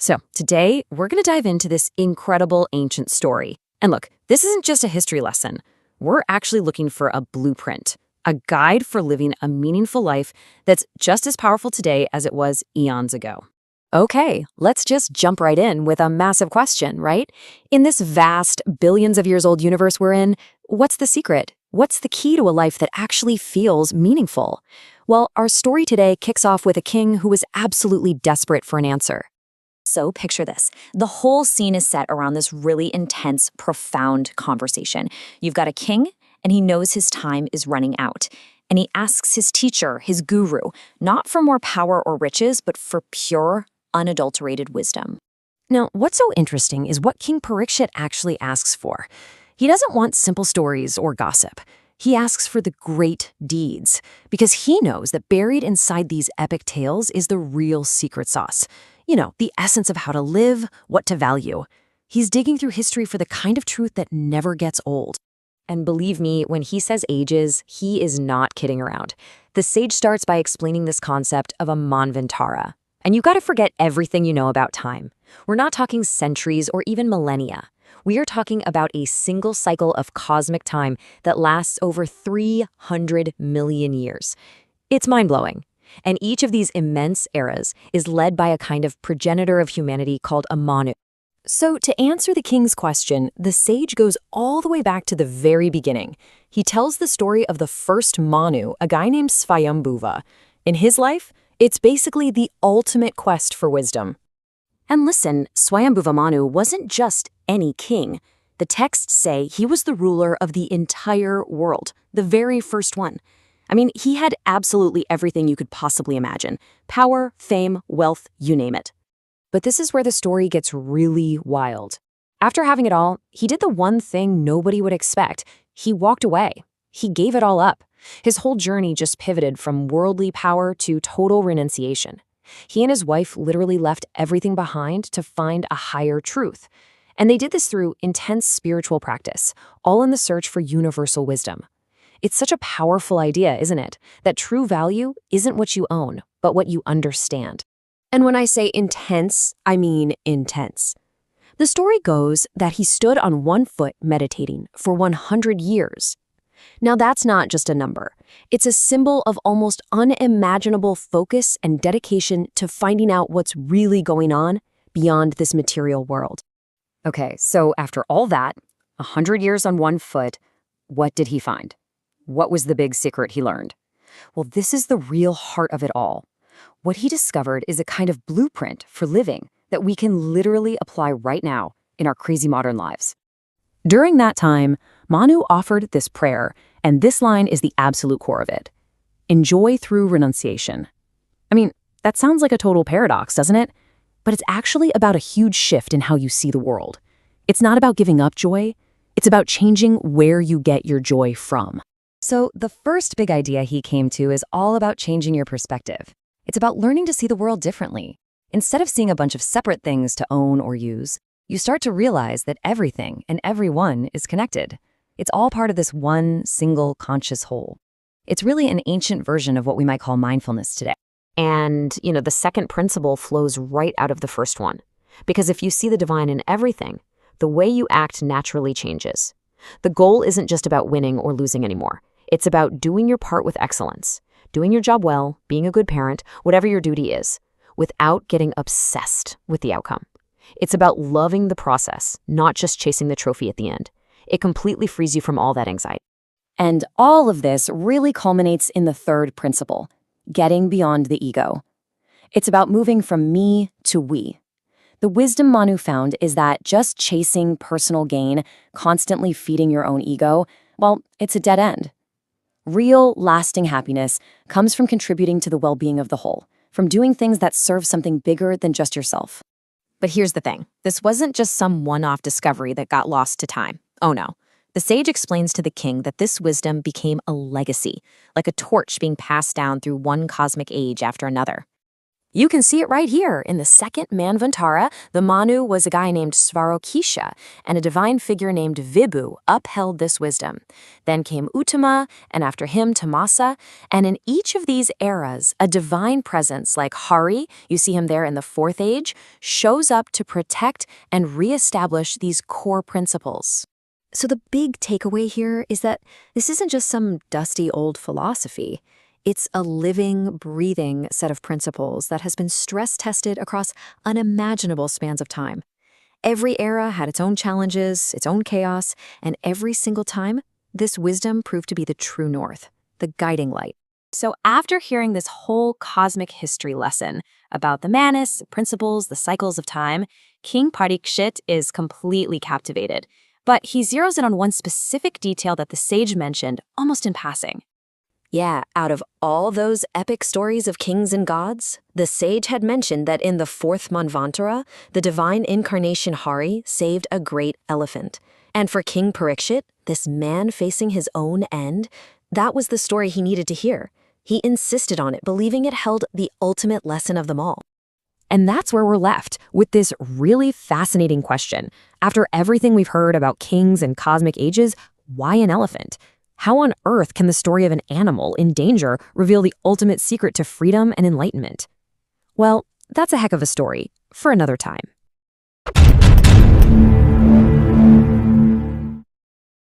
So today, we're going to dive into this incredible ancient story. And look, this isn't just a history lesson. We're actually looking for a blueprint, a guide for living a meaningful life that's just as powerful today as it was eons ago. Okay, let's just jump right in with a massive question, right? In this vast, billions of years old universe we're in, what's the secret? What's the key to a life that actually feels meaningful? Well, our story today kicks off with a king who was absolutely desperate for an answer. So picture this. The whole scene is set around this really intense, profound conversation. You've got a king, and he knows his time is running out. And he asks his teacher, his guru, not for more power or riches, but for pure, unadulterated wisdom. Now, what's so interesting is what King Parikshit actually asks for. He doesn't want simple stories or gossip. He asks for the great deeds, because he knows that buried inside these epic tales is the real secret sauce. You know, the essence of how to live, what to value. He's digging through history for the kind of truth that never gets old. And believe me, when he says ages, he is not kidding around. The sage starts by explaining this concept of a manvantara. And you gotta forget everything you know about time. We're not talking centuries or even millennia. We are talking about a single cycle of cosmic time that lasts over 300 million years. It's mind-blowing. And each of these immense eras is led by a kind of progenitor of humanity called a Manu. So to answer the king's question, the sage goes all the way back to the very beginning. He tells the story of the first Manu, a guy named Swayambhuva. In his life, it's basically the ultimate quest for wisdom. And listen, Swayambhuva Manu wasn't just any king. The texts say he was the ruler of the entire world, the very first one. I mean, he had absolutely everything you could possibly imagine. Power, fame, wealth, you name it. But this is where the story gets really wild. After having it all, he did the one thing nobody would expect. He walked away. He gave it all up. His whole journey just pivoted from worldly power to total renunciation. He and his wife literally left everything behind to find a higher truth. And they did this through intense spiritual practice, all in the search for universal wisdom. It's such a powerful idea, isn't it? That true value isn't what you own, but what you understand. And when I say intense, I mean intense. The story goes that he stood on one foot meditating for 100 years. Now that's not just a number. It's a symbol of almost unimaginable focus and dedication to finding out what's really going on beyond this material world. Okay, so after all that, 100 years on one foot, what did he find? What was the big secret he learned? Well, this is the real heart of it all. What he discovered is a kind of blueprint for living that we can literally apply right now in our crazy modern lives. During that time, Manu offered this prayer, and this line is the absolute core of it. Enjoy through renunciation. I mean, that sounds like a total paradox, doesn't it? But it's actually about a huge shift in how you see the world. It's not about giving up joy. It's about changing where you get your joy from. So the first big idea he came to is all about changing your perspective. It's about learning to see the world differently. Instead of seeing a bunch of separate things to own or use, you start to realize that everything and everyone is connected. It's all part of this one single conscious whole. It's really an ancient version of what we might call mindfulness today. And, the second principle flows right out of the first one. Because if you see the divine in everything, the way you act naturally changes. The goal isn't just about winning or losing anymore. It's about doing your part with excellence, doing your job well, being a good parent, whatever your duty is, without getting obsessed with the outcome. It's about loving the process, not just chasing the trophy at the end. It completely frees you from all that anxiety. And all of this really culminates in the third principle, getting beyond the ego. It's about moving from me to we. The wisdom Manu found is that just chasing personal gain, constantly feeding your own ego, well, it's a dead end. Real, lasting happiness comes from contributing to the well-being of the whole, from doing things that serve something bigger than just yourself. But here's the thing. This wasn't just some one-off discovery that got lost to time. Oh no. The sage explains to the king that this wisdom became a legacy, like a torch being passed down through one cosmic age after another. You can see it right here in the second Manvantara. The Manu was a guy named Svarokisha, and a divine figure named Vibhu upheld this wisdom. Then came Uttama, and after him Tamasa, and in each of these eras, a divine presence like Hari, you see him there in the fourth age, shows up to protect and reestablish these core principles. So the big takeaway here is that this isn't just some dusty old philosophy. It's a living, breathing set of principles that has been stress-tested across unimaginable spans of time. Every era had its own challenges, its own chaos, and every single time, this wisdom proved to be the true north, the guiding light. So after hearing this whole cosmic history lesson about the manas, the principles, the cycles of time, King Parikshit is completely captivated. But he zeroes in on one specific detail that the sage mentioned, almost in passing. Yeah, out of all those epic stories of kings and gods, the sage had mentioned that in the fourth Manvantara, the divine incarnation Hari saved a great elephant. And for King Parikshit, this man facing his own end, that was the story he needed to hear. He insisted on it, believing it held the ultimate lesson of them all. And that's where we're left, with this really fascinating question. After everything we've heard about kings and cosmic ages, why an elephant? How on earth can the story of an animal in danger reveal the ultimate secret to freedom and enlightenment? Well, that's a heck of a story for another time.